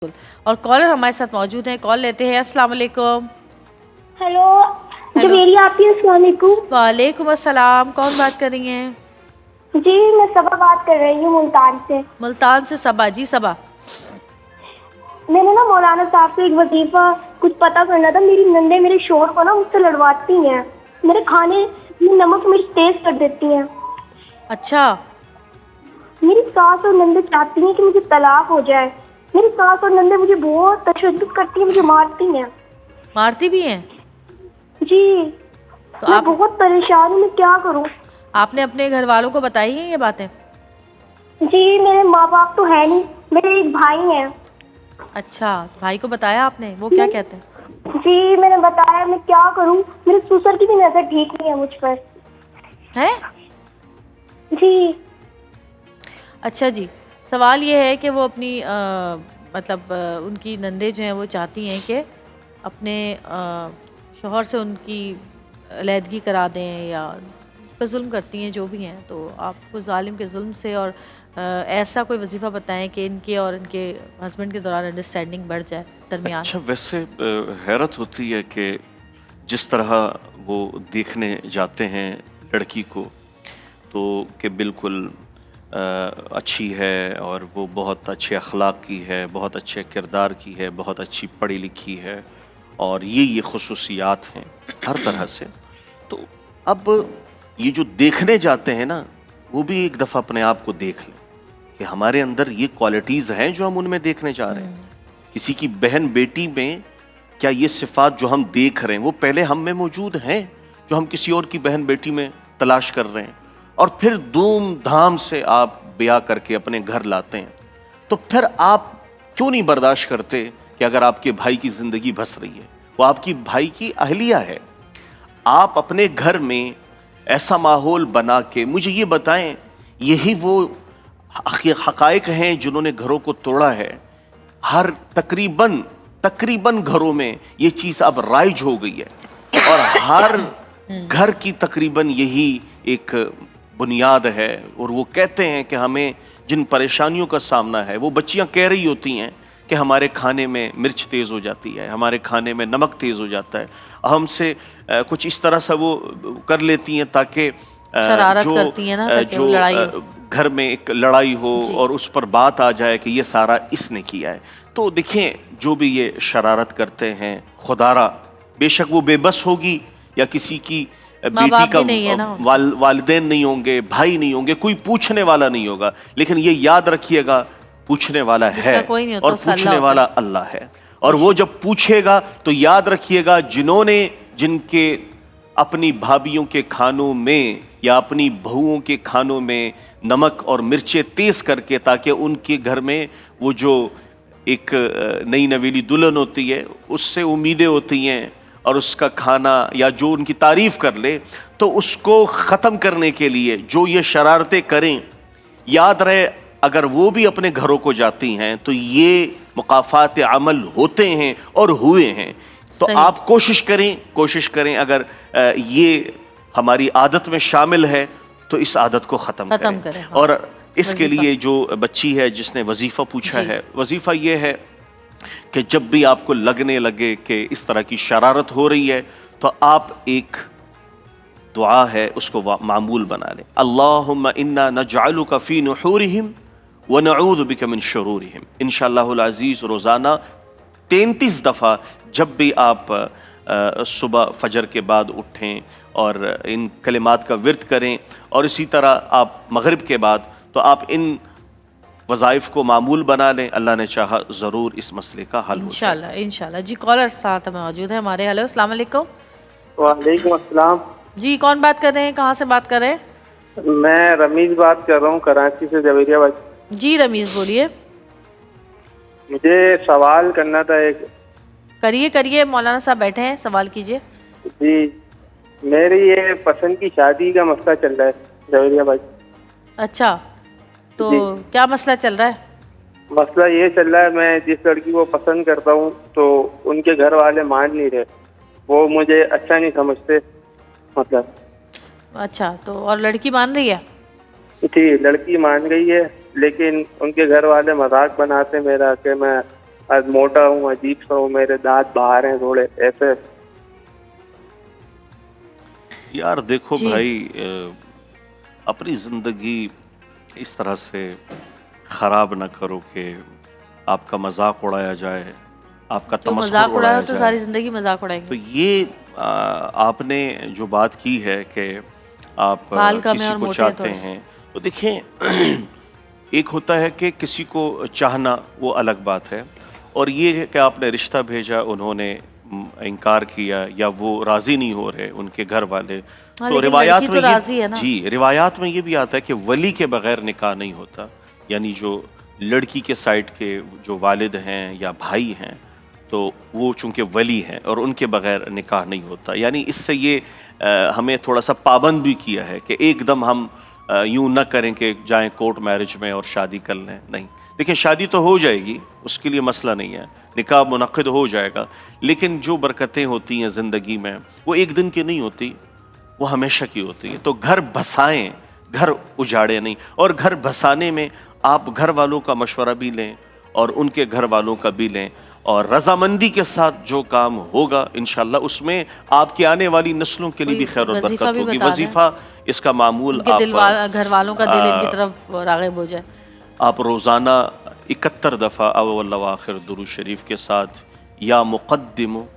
اور کالر ہمارے ساتھ موجود ہیں، کال لیتے ہیں۔ السلام علیکم۔ ہیلو جویریہ آپ کی، السلام علیکم۔ وعلیکم السلام، کون بات کر رہی ہیں؟ جی میں صبا بات کر رہی ہوں ملتان سے۔ ملتان سے صبا، جی صبا۔ میں نے نا مولانا صاحب سے ایک وظیفہ کچھ پتہ کرنا تھا۔ میری نندے میرے شوہر کو نا مجھ سے لڑواتی ہیں، میرے کھانے میں نمک مرچ تیز کر دیتی ہیں۔ اچھا۔ میری ساس اور نندے چاہتی ہیں کہ مجھے طلاق ہو جائے۔ میری ساس اور نندے مجھے بہت تشدد کرتی ہیں، مجھے مارتی ہیں۔ مارتی بھی ہیں؟ جی تو میں آپ بہت پریشان ہوں، میں کیا کروں؟ آپ نے اپنے گھر والوں کو بتائی ہیں یہ باتیں؟ جی میرے ماں باپ تو ہے نہیں، میرے ایک بھائی ہیں۔ اچھا، بھائی کو بتایا آپ نے؟ وہ کیا کہتے ہیں؟ جی میں نے بتایا، میں کیا کروں؟ میرے سسر کی بھی نظر ٹھیک نہیں ہے مجھ پر۔ ہے؟ جی اچھا جی، سوال یہ ہے کہ وہ اپنی مطلب ان کی نندے جو ہیں وہ چاہتی ہیں کہ اپنے شوہر سے ان کی علیحدگی کرا دیں یا پہ ظلم کرتی ہیں جو بھی ہیں، تو آپ کو ظالم کے ظلم سے اور ایسا کوئی وظیفہ بتائیں کہ ان کے اور ان کے ہسبینڈ کے دوران انڈرسٹینڈنگ بڑھ جائے درمیان۔ اچھا، ویسے حیرت ہوتی ہے کہ جس طرح وہ دیکھنے جاتے ہیں لڑکی کو تو کہ بالکل اچھی ہے اور وہ بہت اچھے اخلاق کی ہے، بہت اچھے کردار کی ہے، بہت اچھی پڑھی لکھی ہے اور یہ خصوصیات ہیں ہر طرح سے، تو اب یہ جو دیکھنے جاتے ہیں نا، وہ بھی ایک دفعہ اپنے آپ کو دیکھ لیں کہ ہمارے اندر یہ کوالٹیز ہیں جو ہم ان میں دیکھنے جا رہے ہیں۔ کسی کی بہن بیٹی میں کیا یہ صفات جو ہم دیکھ رہے ہیں وہ پہلے ہم میں موجود ہیں جو ہم کسی اور کی بہن بیٹی میں تلاش کر رہے ہیں، اور پھر دھوم دھام سے آپ بیاہ کر کے اپنے گھر لاتے ہیں؟ تو پھر آپ کیوں نہیں برداشت کرتے کہ اگر آپ کے بھائی کی زندگی بس رہی ہے، وہ آپ کی بھائی کی اہلیہ ہے، آپ اپنے گھر میں ایسا ماحول بنا کے مجھے یہ بتائیں، یہی وہ حقائق ہیں جنہوں نے گھروں کو توڑا ہے۔ ہر تقریباً گھروں میں یہ چیز اب رائج ہو گئی ہے اور ہر گھر کی تقریباً یہی ایک بنیاد ہے، اور وہ کہتے ہیں کہ ہمیں جن پریشانیوں کا سامنا ہے، وہ بچیاں کہہ رہی ہوتی ہیں کہ ہمارے کھانے میں مرچ تیز ہو جاتی ہے، ہمارے کھانے میں نمک تیز ہو جاتا ہے، ہم سے کچھ اس طرح سے وہ کر لیتی ہیں تاکہ شرارت کرتی ہیں نا، تاکہ جو لڑائی ہو، گھر میں ایک لڑائی ہو جی۔ اور اس پر بات آ جائے کہ یہ سارا اس نے کیا ہے۔ تو دیکھیں، جو بھی یہ شرارت کرتے ہیں، خدارا بے شک وہ بے بس ہوگی یا کسی کی بیٹی کا والدین نہیں ہوں گے، بھائی نہیں ہوں گے، کوئی پوچھنے والا نہیں ہوگا، لیکن یہ یاد رکھیے گا پوچھنے والا ہے اور پوچھنے والا اللہ ہے، اور وہ جب پوچھے گا تو یاد رکھیے گا جن کے اپنی بھابھیوں کے کھانوں میں یا اپنی بہوؤں کے کھانوں میں نمک اور مرچیں تیز کر کے، تاکہ ان کے گھر میں وہ جو ایک نئی نویلی دلہن ہوتی ہے اس سے امیدیں ہوتی ہیں اور اس کا کھانا یا جو ان کی تعریف کر لے، تو اس کو ختم کرنے کے لیے جو یہ شرارتیں کریں، یاد رہے اگر وہ بھی اپنے گھروں کو جاتی ہیں تو یہ مقافات عمل ہوتے ہیں اور ہوئے ہیں۔ تو آپ کوشش کریں اگر یہ ہماری عادت میں شامل ہے تو اس عادت کو ختم کریں۔ اور اس کے لیے جو بچی ہے جس نے وظیفہ پوچھا ہے، وظیفہ یہ ہے کہ جب بھی آپ کو لگنے لگے کہ اس طرح کی شرارت ہو رہی ہے تو آپ ایک دعا ہے اس کو معمول بنا لیں، اللہم انا نجعلک فی نحورہم ونعوذ بک من شرورہم۔ انشاءاللہ العزیز روزانہ 33 دفعہ جب بھی آپ صبح فجر کے بعد اٹھیں اور ان کلمات کا ورد کریں، اور اسی طرح آپ مغرب کے بعد تو آپ ان وظائف کو معمول بنا لیں، اللہ نے چاہا ضرور اس مسئلے کا حل ہو جائے انشاءاللہ۔ جی کالر ساتھ موجود ہے ہمارے۔ ہیلو، السلام علیکم۔ وعلیکم السلام۔ جی کون بات کر رہے ہیں؟ کہاں سے بات کر رہے ہیں؟ میں رمیز بات کر رہا ہوں کراچی سے، جویریہ بھائی۔ جی رمیز بولیے۔ مجھے سوال کرنا تھا ایک۔ کریے، مولانا صاحب بیٹھے ہیں، سوال کیجیے۔ جی میری یہ پسند کی شادی کا مسئلہ چل رہا ہے جویریہ بھائی۔ اچھا، تو کیا مسئلہ چل رہا ہے؟ مسئلہ یہ چل رہا ہے، میں جس لڑکی کو پسند کرتا ہوں تو ان کے گھر والے مان نہیں رہے، وہ مجھے اچھا نہیں سمجھتے مطلب۔ اچھا، تو اور لڑکی مان رہی ہے؟ جی لڑکی مان گئی ہے، لیکن ان کے گھر والے مذاق بناتے میرا کہ میں आज मोटा हूँ, अजीब सा हूँ, मेरे दांत बाहर हैं थोड़े ऐसे। यार देखो जी। भाई, अपनी ज़िंदगी इस तरह से ख़राब ना करो कि आपका मजाक उड़ाया जाए, आपका जो तमस्खुर मजाक उड़ाया उड़ाया तो जाए। सारी जिंदगी मजाक तो उड़ाएंगे। ये आपने जो बात की है कि आप बाल कम है किसी और को मोटे हैं चाहते थोड़े से। हैं, तो देखें एक होता है कि किसी को चाहना, वो अलग बात है, और ये है कि आपने रिश्ता भेजा, उन्होंने इनकार किया या वो राज़ी नहीं हो रहे उनके घर वाले, हाँ, तो लेकिन रिवायात लड़की में तो राजी है ना। जी रिवायात में ये भी आता है कि वली के बगैर निकाह नहीं होता, यानी जो लड़की के साइड के जो वालिद हैं या भाई हैं, तो वो चूंकि वली हैं और उनके बगैर निकाह नहीं होता। यानी इससे ये हमें थोड़ा सा पाबंद भी किया है कि एकदम हम यूं न करें कि जाएं कोर्ट मैरिज में और शादी कर लें। नहीं, देखिए शादी तो हो जाएगी, उसके लिए मसला नहीं है, निकाह मुनक़िद हो जाएगा, लेकिन जो बरकतें होती हैं ज़िंदगी में वो एक दिन की नहीं होती, वो हमेशा की होती है। तो घर बसाएं, घर उजाड़े नहीं। और घर बसाने में आप घर वालों का मशवरा भी लें और उनके घर वालों का भी लें, और रजामंदी के साथ जो काम होगा इंशाल्लाह उसमें आपकी आने वाली नस्लों के लिए भी खैर और वजीफा बरकत भी होगी। बता दें। वजीफा इसका मामूल उनके घर वालों का दिल इनकी तरफ राग़िब हो जाए। आप रोज़ाना 71 दफ़ा अव्वल व आखिर दुरूद शरीफ के साथ या मुक़द्दिमो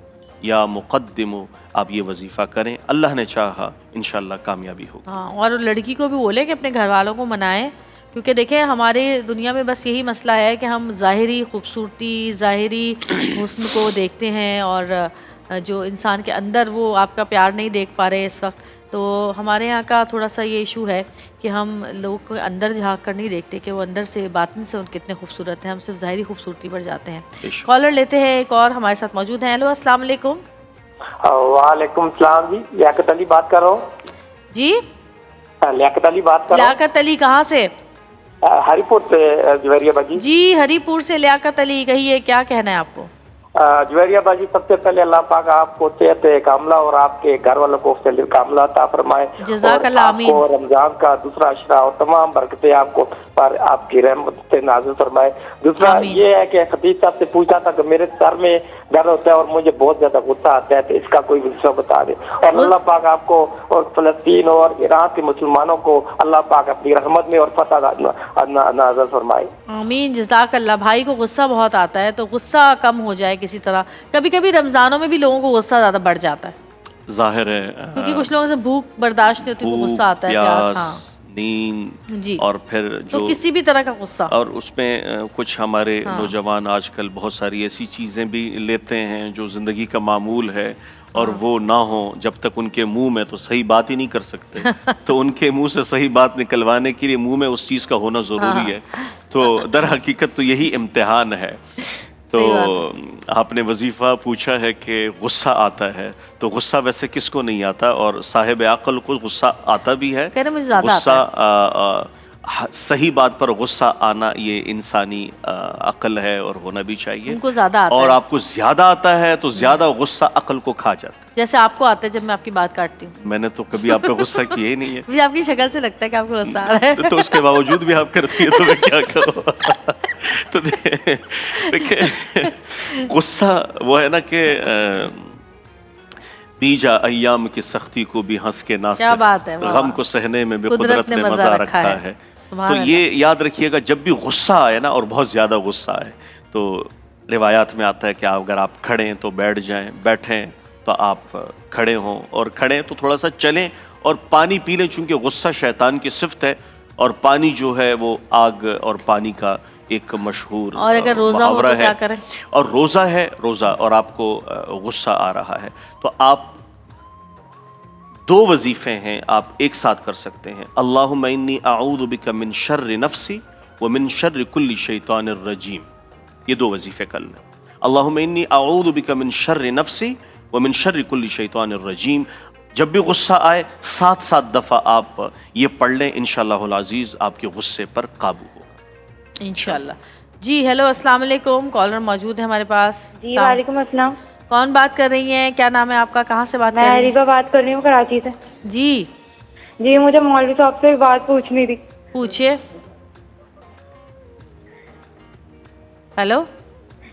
या मुक़द्दिमो आप ये वजीफ़ा करें, अल्लाह ने चाहा इंशाल्लाह कामयाबी होगी। हाँ, और लड़की को भी बोले कि अपने घर वालों को मनाएं, क्योंकि देखें हमारे दुनिया में बस यही मसला है कि हम ज़ाहिरी खूबसूरती, ज़ाहिरी हुस्न को देखते हैं, और जो इंसान के अंदर वो आपका प्यार नहीं देख पा रहे इस वक्त। तो हमारे यहाँ का थोड़ा सा ये इशू है कि हम लोगों को अंदर झांक कर नहीं देखते कि वो अंदर से बातिन से उन कितने खूबसूरत हैं, हम सिर्फ ज़ाहिरी खूबसूरती पर जाते हैं। कॉलर लेते हैं, एक और हमारे साथ मौजूद हैं। हेलो, अस्सलाम वालेकुम। वालेकुम सलाम जी, लियाकत अली बात कर रहा हूँ जी। लियाकत अली बात कर रहा हूँ। लियाकत अली कहाँ से? हरीपुर से जुवेरिया बाजी। जी, हरीपुर से लियाकत अली, कहिए क्या कहना है आपको? जुवेरिया बाजी, सबसे पहले अल्लाह पाक आपको सेहत कामला और आपके घर वालों को सेहत कामला अता फरमाए, जज़ाकल्लाह आमीन। आपको रमजान का दूसरा अशरा और तमाम बरकतें आपको पर आपकी रहमत से नाज़िल फरमाए। दूसरा ये है कि खतीब साहब से पूछा था कि मेरे सर में दर्द होता है और मुझे बहुत ज्यादा गुस्सा आता है, तो इसका कोई विषय बता दे। और अल्लाह पाक आपको और फलस्तीन और ईरान के मुसलमानों को अल्लाह पाक अपनी रहमत में और फतह नाज़िल फरमाए। आमीन, जज़ाकल्लाह। भाई को गुस्सा बहुत आता है, तो गुस्सा कम हो जाए किसी तरह। कभी कभी रमज़ानों में भी लोगों को गुस्सा ज़्यादा बढ़ जाता है, ज़ाहिर है क्योंकि कुछ लोगों से भूख बर्दाश्त नहीं होती, तो गुस्सा आता है, प्यास, हाँ नींद जी। और फिर तो जो किसी भी तरह का गुस्सा, और उसमें कुछ हमारे नौजवान आजकल बहुत सारी ऐसी चीज़ें भी लेते हैं जो ज़िंदगी का मामूल है, और वो ना हो जब तक उनके मुंह में, तो सही बात ही नहीं कर सकते तो उनके मुंह से सही बात निकलवाने के लिए मुंह में उस चीज़ का होना ज़रूरी है। तो दर हकीकत तो यही इम्तिहान है। तो आपने वजीफ़ा पूछा है कि गुस्सा आता है, तो गुस्सा वैसे किसको नहीं आता, और साहिब अक़ल को गुस्सा आता भी है। कह रहे मुझे ज़्यादा गुस्सा सही बात पर गुस्सा आना ये इंसानी अक्ल है और होना भी चाहिए। उनको ज़्यादा आता और है। आपको ज़्यादा आता है तो ज़्यादा गुस्सा अक्ल को खा जाता है। जैसे आपको आता है जब मैं आपकी बात काटती हूँ। मैंने तो कभी आप पे गुस्सा किया ही नहीं है। मुझे आपकी शक्ल से लगता है कि आपको गुस्सा आ रहा है। तो उसके बावजूद भी आप करती है, तो मैं क्या करूँ तो देखिए गुस्सा वो है ना कि बीजा अय्याम की सख्ती को भी हंस के ना, क्या बात है, गम को सहने में भी कुदरत ने मजा रखा है। तो ये याद रखिएगा, जब भी गुस्सा आए ना, और बहुत ज़्यादा गुस्सा आए, तो रिवायात में आता है कि अगर आप खड़े हैं तो बैठ जाएं, बैठें तो आप खड़े हों, और खड़े तो थोड़ा सा चलें और पानी पी लें, चूँकि गुस्सा शैतान की सिफ्त है, और पानी जो है वो आग और पानी का एक मशहूर और अगर रोज़ा हो तो क्या करें? और रोज़ा है, रोज़ा और आपको गुस्सा आ रहा है, तो आप दो वजीफ़े हैं, आप एक साथ कर सकते हैं। अल्लाहुम्मा इन्नी अऊज़ु बिका मिन शर्रि नफ्सी व मिन शर्रि कुल्ली शैतानिर रजीम, ये दो वजीफ़े कर लें। अल्लाहुम्मा इन्नी अऊज़ु बिका मिन शर्रि नफ्सी व मिन शर्रि कुल्ली शैतानिर रजीम। जब भी गुस्सा आए 7-7 दफ़ा आप ये पढ़ लें, इंशाअल्लाहुल अज़ीज़ आपके गुस्से पर काबू होगा इंशाअल्लाह। जी हेलो, अस्सलाम वालेकुम। कॉलर मौजूद है हमारे पास। जी वालेकुम अस्सलाम। कौन बात कर रही हैं? क्या नाम है आपका? कहाँ से बात कर मैं रही हैं? हरीबा बात कर रही हूँ, कराची से। जी जी, मुझे मौलवी साहब से एक बात पूछनी थी। पूछिए। हेलो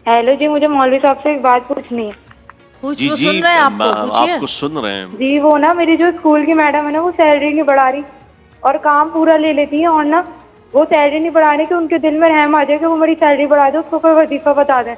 हेलो जी, मुझे मौलवी साहब से एक बात पूछनी है। जी वो जी, सुन रहे हैं आपको, पूछिए। आपको सुन रहे हैं। जी, वो ना मेरी जो स्कूल की मैडम है ना, वो सैलरी नहीं बढ़ा रही और काम पूरा ले लेती है, और ना वो सैलरी नहीं बढ़ा रही कि उनके दिल में रहम आ जाए कि वो मेरी सैलरी बढ़ा दे, उसको कोई वजीफा बता दे।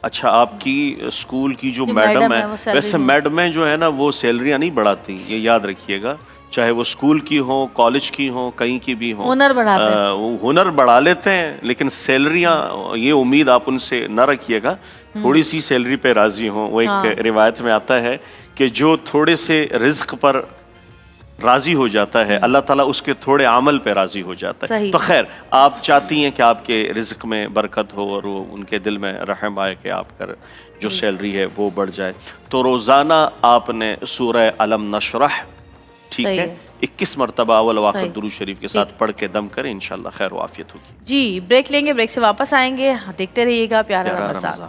अच्छा, आपकी स्कूल की जो जो मैडम मैडम है, है, वो सैलरी वैसे नहीं- मैडमें जो है ना वो सैलरियां नहीं बढ़ाती, ये याद रखिएगा, चाहे वो स्कूल की हो, कॉलेज की हो, कहीं की भी हो। हुनर बढ़ाते हैं। वो हुनर बढ़ा लेते हैं, लेकिन सैलरियां, ये उम्मीद आप उनसे न रखिएगा, थोड़ी सी सैलरी पे राजी हो। वो एक रिवायत में आता है कि जो थोड़े से रिज्क पर राजी हो जाता है, अल्लाह ताला उसके थोड़े अमल पे राजी हो जाता है। सही। तो खैर, आप चाहती हैं कि आपके रिज्क में बरकत हो और वो उनके दिल में रहम आए कि आपका जो सैलरी है वो बढ़ जाए। तो रोज़ाना आपने सूरह अलम नशरह, ठीक सही है, है। 21 मरतबा अव्वल व आखिर सही। दुरूद शरीफ के साथ पढ़ के दम करें, इंशाल्लाह खैर व आफियत होगी। जी, ब्रेक लेंगे, ब्रेक से वापस आएंगे। देखते रहिएगा प्यारा प्यारा रमज़ान। रमज़ान।